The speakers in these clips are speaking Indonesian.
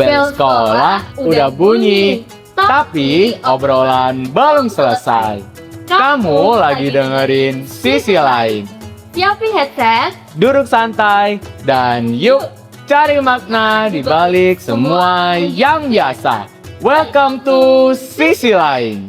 Bel sekolah udah bunyi, tapi obrolan belum selesai. Kamu lagi dengerin sisi lain. Siapin headset. Duduk santai dan yuk cari makna di balik semua yang biasa. Welcome to sisi lain.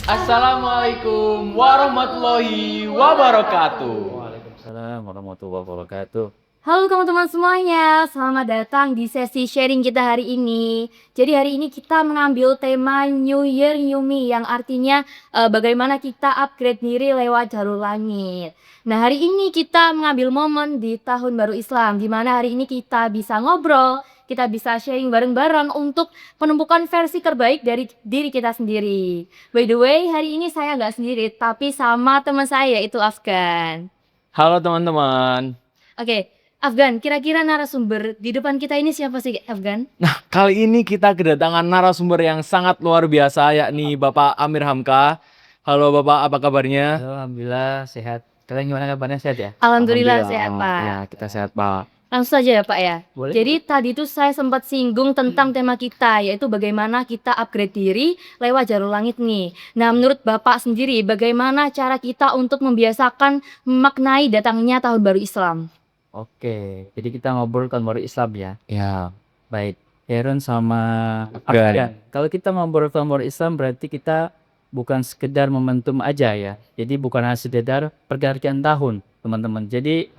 Assalamualaikum warahmatullahi wabarakatuh. Waalaikumsalam warahmatullahi wabarakatuh. Halo teman-teman semuanya, selamat datang di sesi sharing kita hari ini. Jadi hari ini kita mengambil tema New Year New Me, yang artinya bagaimana kita upgrade diri lewat jalur langit. Nah, hari ini kita mengambil momen di tahun baru Islam, di mana hari ini kita bisa ngobrol, kita bisa sharing bareng-bareng untuk menemukan versi terbaik dari diri kita sendiri. By the way, hari ini saya nggak sendiri, tapi sama teman saya, yaitu Afgan. Halo teman-teman. Oke, Afgan, kira-kira narasumber di depan kita ini siapa sih, Afgan? Nah, kali ini kita kedatangan narasumber yang sangat luar biasa, yakni Bapak Amir Hamka. Halo Bapak, apa kabarnya? Alhamdulillah sehat. Kalian gimana kabarnya, sehat ya? Alhamdulillah sehat, Pak. Ya, kita sehat, Pak. Langsung saja ya, Pak ya. Boleh. Jadi tadi itu saya sempat singgung tentang tema kita, yaitu bagaimana kita upgrade diri lewat jalur langit nih. Nah, menurut Bapak sendiri, bagaimana cara kita untuk membiasakan memaknai datangnya tahun baru Islam? Oke, jadi kita ngobrol kan baru Islam ya. Ya, Baik, Heron sama Afgan. Afgan. Kalau kita ngobrol tentang baru Islam berarti kita bukan sekedar momentum aja ya. Jadi bukan hanya sekedar pergantian tahun, teman-teman. Jadi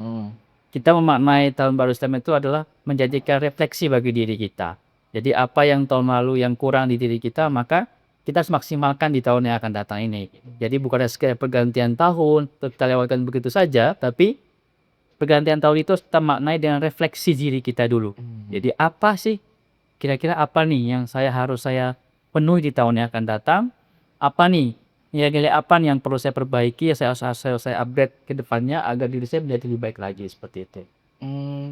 kita memaknai tahun baru Islam itu adalah menjadikan refleksi bagi diri kita. Jadi apa yang tahun lalu yang kurang di diri kita, maka kita harus maksimalkan di tahun yang akan datang ini. Jadi bukan sekedar pergantian tahun, kita lewatkan begitu saja, tapi pergantian tahun itu kita maknai dengan refleksi diri kita dulu. Jadi apa sih, kira-kira apa nih yang harus saya penuhi di tahun yang akan datang? Apa nih, nilai-nilai apa nih yang perlu saya perbaiki, saya upgrade ke depannya agar diri saya menjadi lebih baik lagi, seperti itu.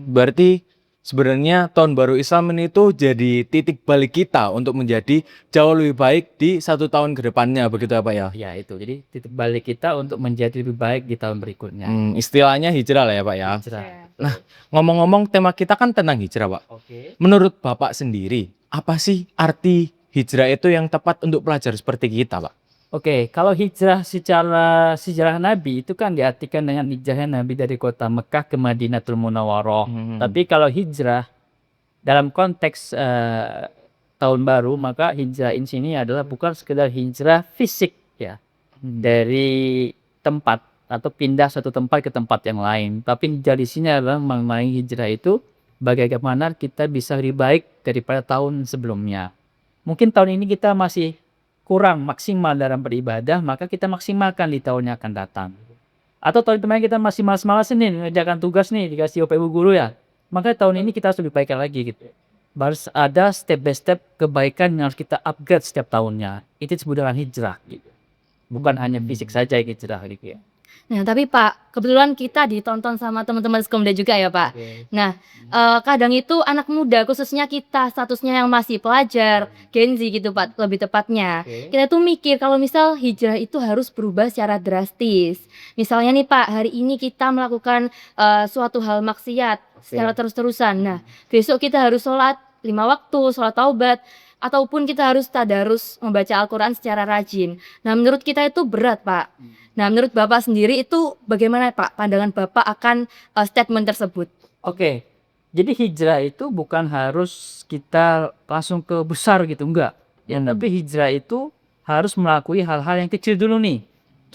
Berarti sebenarnya tahun baru Islam ini tuh jadi titik balik kita untuk menjadi jauh lebih baik di 1 tahun ke depannya, begitu ya Pak ya? Ya itu, jadi titik balik kita untuk menjadi lebih baik di tahun berikutnya. Istilahnya hijrah lah ya Pak ya. Hijrah. Nah, ngomong-ngomong tema kita kan tentang hijrah Pak. Oke. Menurut Bapak sendiri, apa sih arti hijrah itu yang tepat untuk pelajar seperti kita Pak? Oke, kalau hijrah secara sejarah Nabi itu kan diartikan dengan hijrahnya Nabi dari kota Mekah ke Madinatul Munawwarah. Tapi kalau hijrah dalam konteks tahun baru, maka hijrah di sini adalah bukan sekedar hijrah fisik ya, dari tempat atau pindah satu tempat ke tempat yang lain. Tapi hijrah di sini adalah mengenai hijrah itu bagaimana kita bisa lebih baik daripada tahun sebelumnya. Mungkin tahun ini kita masih kurang maksimal dalam beribadah, maka kita maksimalkan di tahun yang akan datang. Atau tahun kemarin kita masih malas-malasan nih mengerjakan tugas nih, dikasih OPU guru ya, maka tahun ini kita harus lebih baik lagi gitu. Harus ada step by step kebaikan yang harus kita upgrade setiap tahunnya. Itu disebut dengan hijrah gitu. Bukan hanya fisik saja yang hijrah gitu ya. Nah, tapi Pak, kebetulan kita ditonton sama teman-teman sekomda juga ya Pak. Nah, kadang itu anak muda, khususnya kita statusnya yang masih pelajar, Gen Z gitu Pak, lebih tepatnya. Kita tuh mikir kalau misal hijrah itu harus berubah secara drastis. Misalnya nih Pak, hari ini kita melakukan suatu hal maksiat secara terus-terusan. Nah, besok kita harus sholat 5 waktu, sholat taubat, ataupun kita harus tadarus membaca Al-Quran secara rajin. Nah, menurut kita itu berat Pak. Nah, menurut Bapak sendiri itu bagaimana Pak pandangan Bapak akan statement tersebut? Oke, jadi hijrah itu bukan harus kita langsung ke besar gitu, enggak. Ya, tapi hijrah itu harus melalui hal-hal yang kecil dulu nih.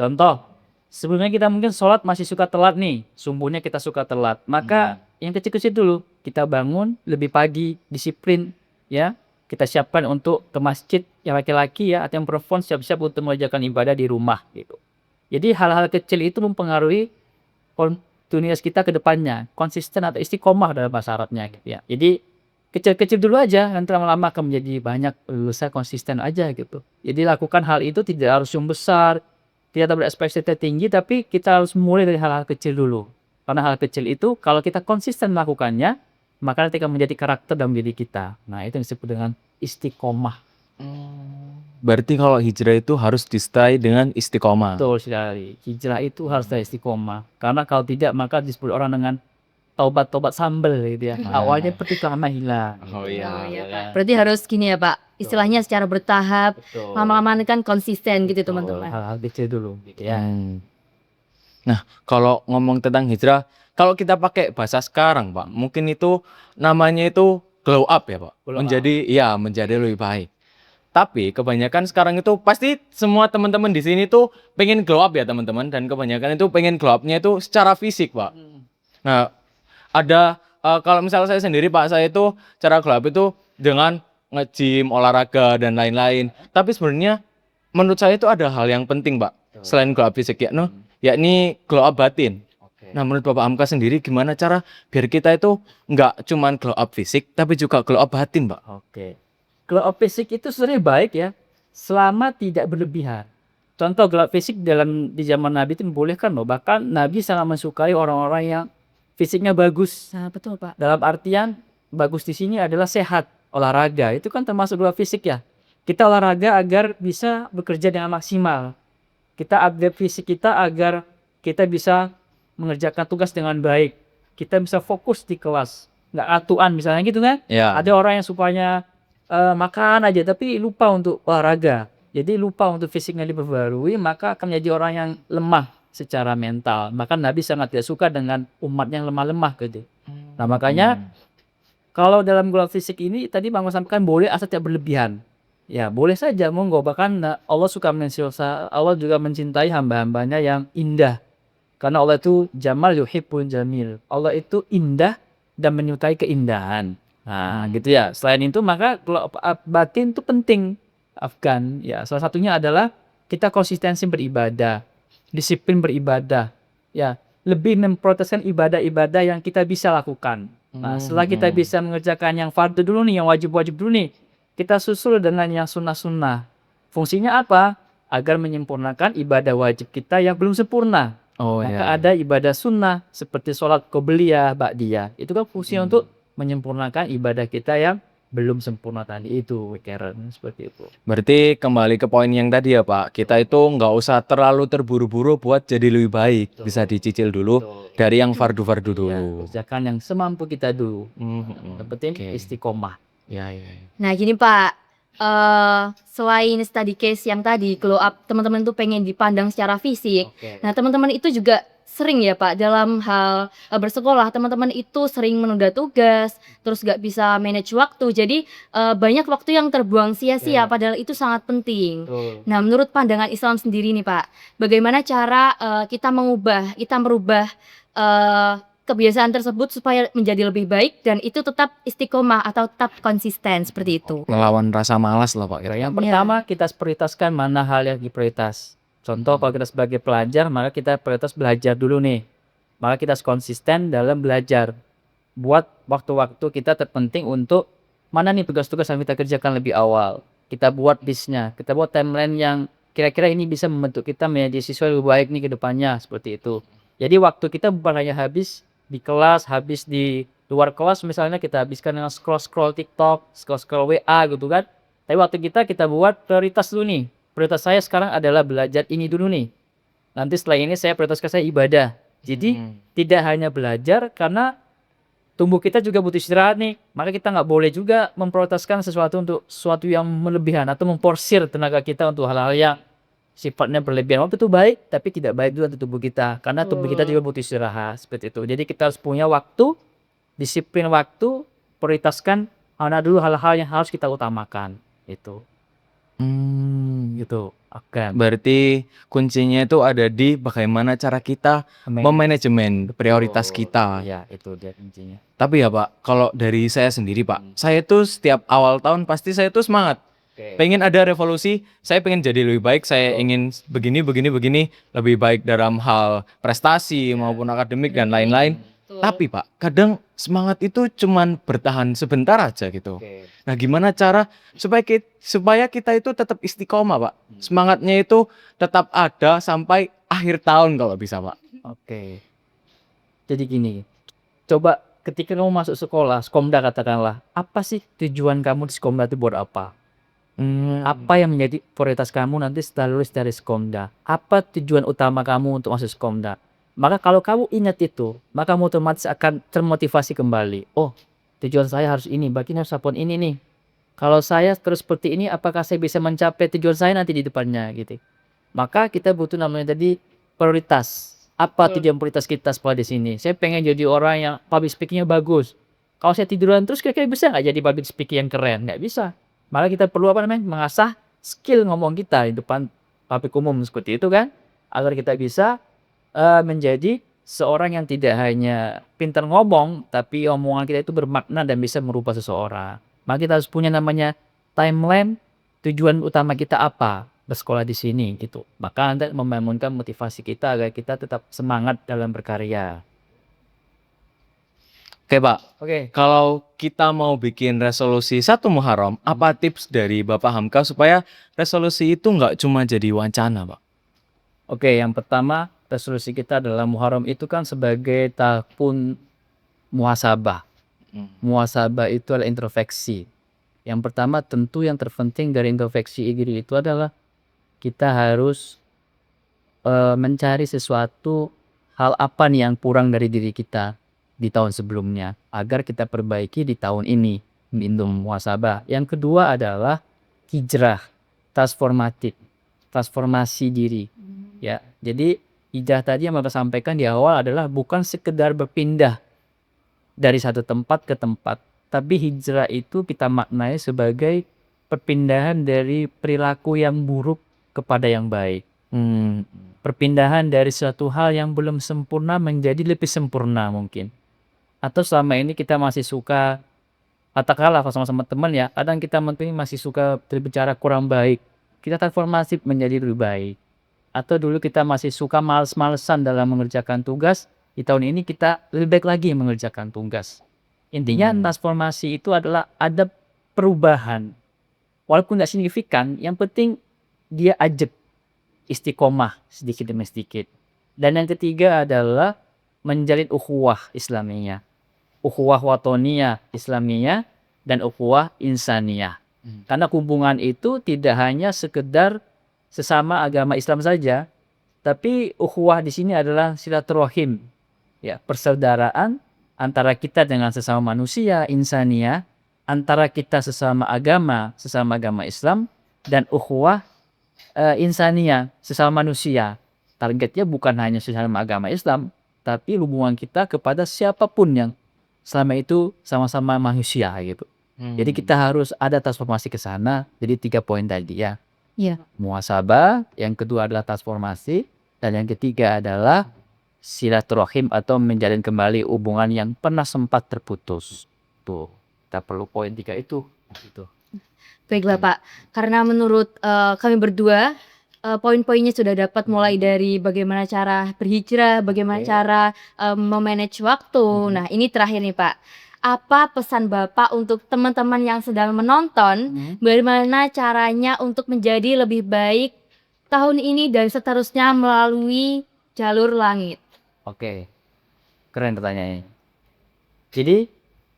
Contoh, sebelumnya kita mungkin sholat masih suka telat nih, subuhnya kita suka telat. Maka yang kecil-kecil dulu, kita bangun lebih pagi, disiplin ya. Kita siapkan untuk ke masjid yang laki-laki ya, atau yang perempuan siap-siap untuk mengerjakan ibadah di rumah gitu. Jadi hal-hal kecil itu mempengaruhi kontinuitas kita ke depannya, konsisten atau istiqomah dalam bahasa Arabnya gitu ya. Jadi kecil-kecil dulu aja, nanti lama-lama akan menjadi banyak, besar, konsisten aja gitu. Jadi lakukan hal itu tidak harus yang besar, tidak berekspektasi tinggi, tapi kita harus mulai dari hal-hal kecil dulu. Karena hal kecil itu kalau kita konsisten melakukannya, maka nanti akan menjadi karakter dalam diri kita. Nah, itu yang disebut dengan istiqomah. Berarti kalau hijrah itu harus disertai dengan istiqomah. Betul sekali. Hijrah itu harus dari istiqomah. Karena kalau tidak, maka disebut orang dengan tobat sambel gitu ya. Ah. Awalnya pertama hilang. Oh, iya. Oh, iya, Pak. Berarti harus gini ya, Pak. Istilahnya secara bertahap, Betul. lama-lama kan konsisten gitu, Betul, teman-teman. hal-hal kecil dulu gitu ya. Nah, kalau ngomong tentang hijrah, kalau kita pakai bahasa sekarang, Pak, mungkin itu namanya itu glow up ya, Pak. Glow menjadi lebih baik. Tapi kebanyakan sekarang itu pasti semua teman-teman di sini tuh pengen glow up ya, teman-teman, dan kebanyakan itu pengen glow up-nya itu secara fisik, Pak. Nah, ada kalau misalnya saya sendiri, Pak, saya itu cara glow up itu dengan nge-gym, olahraga dan lain-lain. Tapi sebenarnya menurut saya itu ada hal yang penting, Pak. Selain glow up fisik yakni glow up batin. Nah, menurut Bapak Hamka sendiri gimana cara biar kita itu nggak cuman glow up fisik tapi juga glow up batin, Pak? Oke. Glow up fisik itu sebenarnya baik ya, selama tidak berlebihan. Contoh glow up fisik di zaman Nabi itu membolehkan loh. Bahkan Nabi sangat mensukai orang-orang yang fisiknya bagus. Nah, betul, Pak. Dalam artian bagus di sini adalah sehat, olahraga. Itu kan termasuk glow up fisik ya. Kita olahraga agar bisa bekerja dengan maksimal. Kita upgrade fisik kita agar kita bisa mengerjakan tugas dengan baik. Kita bisa fokus di kelas, nggak atuan misalnya gitu kan. Ya. Ada orang yang supaya makan aja tapi lupa untuk olahraga. Jadi lupa untuk fisiknya diperbarui, maka akan menjadi orang yang lemah secara mental. Maka Nabi sangat tidak suka dengan umat yang lemah-lemah gitu. Nah, makanya kalau dalam glow up fisik ini tadi Bang sampaikan boleh asal tidak berlebihan. Ya, boleh saja monggo. Bahkan Allah suka Allah juga mencintai hamba-hambanya yang indah. Karena Allah itu jamal yuhibbul jamil. Allah itu indah dan menyukai keindahan. Nah, gitu ya. Selain itu maka glow up batin itu penting. Afgan ya, salah satunya adalah kita konsistensi beribadah, disiplin beribadah. Ya, lebih memproteskan ibadah-ibadah yang kita bisa lakukan. Nah, setelah kita bisa mengerjakan yang fardu dulu nih, yang wajib-wajib dulu nih, kita susul dengan yang sunnah-sunnah. Fungsinya apa? Agar menyempurnakan ibadah wajib kita yang belum sempurna. Oh, Maka ada ibadah sunnah seperti sholat qobliyah, ba'diyah. Itu kan fungsinya untuk menyempurnakan ibadah kita yang belum sempurna tadi itu, Karen, seperti itu. Berarti kembali ke poin yang tadi ya, Pak. Kita itu nggak usah terlalu terburu-buru buat jadi lebih baik. Betul. Bisa dicicil dulu Betul. dari yang fardu-fardu Ya, dulu. kerjakan yang semampu kita dulu. Yang penting Oke. istiqomah. Ya. Nah, gini, Pak. Selain study case yang tadi glow up, teman-teman tuh pengen dipandang secara fisik. Oke. Nah, teman-teman itu juga sering ya, Pak, dalam hal bersekolah, teman-teman itu sering menunda tugas, terus gak bisa manage waktu. Jadi banyak waktu yang terbuang sia-sia, Ya. padahal itu sangat penting. Betul. Nah, menurut pandangan Islam sendiri nih, Pak, bagaimana cara kita merubah kebiasaan tersebut supaya menjadi lebih baik dan itu tetap istiqomah atau tetap konsisten seperti itu? Melawan rasa malas lah, Pak. Yang pertama kita prioritaskan mana hal yang diprioritas. Contoh kalau kita sebagai pelajar maka kita prioritas belajar dulu nih. Maka kita harus konsisten dalam belajar. Buat waktu-waktu kita terpenting untuk mana nih tugas-tugas yang kita kerjakan lebih awal. Kita buat listnya, kita buat timeline yang kira-kira ini bisa membentuk kita menjadi siswa lebih baik nih ke depannya, seperti itu. Jadi waktu kita bukan hanya habis di kelas, habis di luar kelas misalnya kita habiskan dengan scroll-scroll TikTok, scroll-scroll WA gitu kan. Tapi waktu kita buat prioritas dulu nih. Prioritas saya sekarang adalah belajar ini dulu nih. Nanti setelah ini saya prioritaskan saya ibadah. Jadi tidak hanya belajar karena tubuh kita juga butuh istirahat nih. Maka kita nggak boleh juga memprioritaskan sesuatu yang melebihan atau memporsir tenaga kita untuk hal-hal yang sifatnya berlebihan. Waktu itu baik, tapi tidak baik juga untuk tubuh kita. Karena tubuh kita juga butuh istirahat, seperti itu. Jadi kita harus punya waktu, disiplin waktu, prioritaskan mana dulu hal-hal yang harus kita utamakan. Itu. Gitu. Oke. Berarti kuncinya itu ada di bagaimana cara kita memanajemen prioritas kita. Ya, itu dia kuncinya. Tapi ya, Pak, kalau dari saya sendiri, Pak, saya tuh setiap awal tahun pasti saya tuh semangat. Pengen ada revolusi, saya pengen jadi lebih baik, saya ingin begini, lebih baik dalam hal prestasi maupun akademik dan lain-lain. Tapi Pak, kadang semangat itu cuman bertahan sebentar aja gitu. Nah, gimana cara supaya kita itu tetap istiqomah, Pak? Semangatnya itu tetap ada sampai akhir tahun kalau bisa, Pak. Oke. Jadi gini, coba ketika kamu masuk sekolah, Sekomda katakanlah, apa sih tujuan kamu di Sekomda itu buat apa? Apa yang menjadi prioritas kamu nanti setelah lulus dari Sekomda? Apa tujuan utama kamu untuk masuk Sekomda? Maka kalau kamu ingat itu, maka kamu otomatis akan termotivasi kembali. Oh, tujuan saya harus ini, berarti harus lakukan ini nih. Kalau saya terus seperti ini, apakah saya bisa mencapai tujuan saya nanti di depannya gitu. Maka kita butuh namanya tadi prioritas. Apa tujuan prioritas kita sekolah di sini? Saya pengen jadi orang yang public speaking-nya bagus. Kalau saya tiduran terus kira-kira bisa nggak jadi public speaking yang keren? Nggak bisa. Maka kita perlu apa namanya? Mengasah skill ngomong kita di depan publik umum seperti itu kan, agar kita bisa menjadi seorang yang tidak hanya pintar ngomong, tapi omongan kita itu bermakna dan bisa merubah seseorang. Maka kita harus punya namanya timeline, tujuan utama kita apa bersekolah di sini gitu. Maka Anda membangunkan motivasi kita agar kita tetap semangat dalam berkarya. Oke Pak, Oke. kalau kita mau bikin resolusi 1 Muharram, apa tips dari Bapak Hamka supaya resolusi itu nggak cuma jadi wacana Pak? Oke, yang pertama resolusi kita adalah Muharram itu kan sebagai tahun muhasabah. Muhasabah itu adalah introspeksi. Yang pertama tentu yang terpenting dari introspeksi diri itu adalah kita harus mencari sesuatu hal apa nih yang kurang dari diri kita di tahun sebelumnya agar kita perbaiki di tahun ini minum muhasabah. Yang kedua adalah hijrah transformatif, transformasi diri. Ya, jadi hijrah tadi yang Bapak sampaikan di awal adalah bukan sekedar berpindah dari satu tempat ke tempat, tapi hijrah itu kita maknai sebagai perpindahan dari perilaku yang buruk kepada yang baik. Perpindahan dari suatu hal yang belum sempurna menjadi lebih sempurna mungkin. Atau selama ini kita masih suka, katakanlah sama-sama teman ya, kadang kita mungkin masih suka berbicara kurang baik. Kita transformasi menjadi lebih baik. Atau dulu kita masih suka males-malesan dalam mengerjakan tugas, di tahun ini kita lebih baik lagi mengerjakan tugas. Intinya transformasi itu adalah ada perubahan. Walaupun nggak signifikan, yang penting dia ajak istiqomah sedikit demi sedikit. Dan yang ketiga adalah menjalin ukhuwah Islamiyah. Ukhuwah watoniyah Islamiyah dan ukhuwah insaniyah. Karena hubungan itu tidak hanya sekedar sesama agama Islam saja, tapi ukhuwah di sini adalah silaturahim, ya, persaudaraan antara kita dengan sesama manusia, insaniyah, antara kita sesama agama Islam, dan ukhuwah insaniyah, sesama manusia. Targetnya bukan hanya sesama agama Islam, tapi hubungan kita kepada siapapun yang selama itu sama-sama manusia gitu. Jadi kita harus ada transformasi ke sana. Jadi 3 poin tadi ya. Iya. Muhasabah, yang kedua adalah transformasi, dan yang ketiga adalah silaturahim atau menjalin kembali hubungan yang pernah sempat terputus. Tuh, kita perlu poin 3 itu. Gitu. Baiklah Pak, karena menurut kami berdua poin-poinnya sudah dapat mulai dari bagaimana cara berhijrah, bagaimana cara memanage waktu. Nah, ini terakhir nih Pak. Apa pesan Bapak untuk teman-teman yang sedang menonton, bagaimana caranya untuk menjadi lebih baik tahun ini dan seterusnya melalui jalur langit? Oke, keren pertanyaannya. Jadi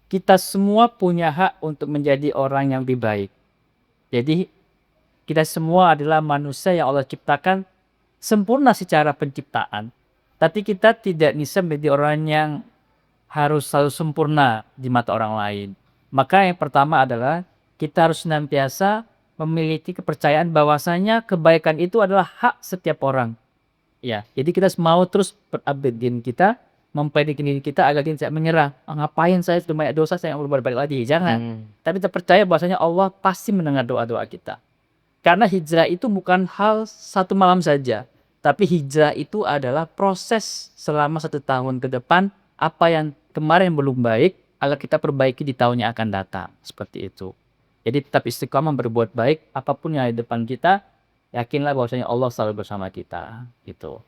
kita semua punya hak untuk menjadi orang yang lebih baik. Jadi kita semua adalah manusia yang Allah ciptakan sempurna secara penciptaan. Tapi kita tidak bisa menjadi orang yang harus selalu sempurna di mata orang lain. Maka yang pertama adalah kita harus senantiasa memiliki kepercayaan bahwasanya kebaikan itu adalah hak setiap orang. Ya, jadi kita mau terus berupdate diri kita, memperbaiki diri kita agar kita tidak menyerah. Ngapain saya sudah banyak dosa, saya nggak berbuat baik lagi. Jangan. Tapi kita percaya bahwasanya Allah pasti mendengar doa-doa kita. Karena hijrah itu bukan hal satu malam saja. Tapi hijrah itu adalah proses selama 1 tahun ke depan. Apa yang kemarin belum baik, agar kita perbaiki di tahun yang akan datang. Seperti itu. Jadi tetap istiqomah berbuat baik, apapun yang ada di depan kita, yakinlah bahwasanya Allah selalu bersama kita. Gitu.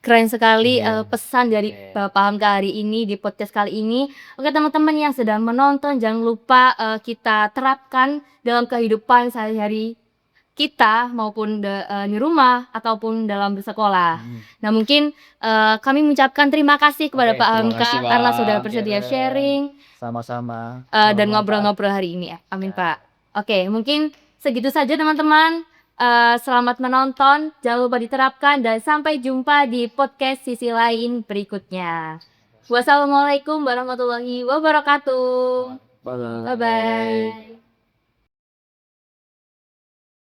Keren sekali pesan dari Bapak Hamka hari ini di podcast kali ini. Oke teman-teman yang sedang menonton, jangan lupa kita terapkan dalam kehidupan sehari-hari kita maupun di rumah ataupun dalam bersekolah. Nah mungkin kami mengucapkan terima kasih kepada Pak Hamka kasih, Pak. karena sudah bersedia sharing Sama-sama. dan ngobrol-ngobrol hari ini ya. Amin Pak. Oke mungkin segitu saja teman-teman. Selamat menonton, jangan lupa diterapkan dan sampai jumpa di podcast sisi lain berikutnya. Wassalamualaikum warahmatullahi wabarakatuh. Bye bye.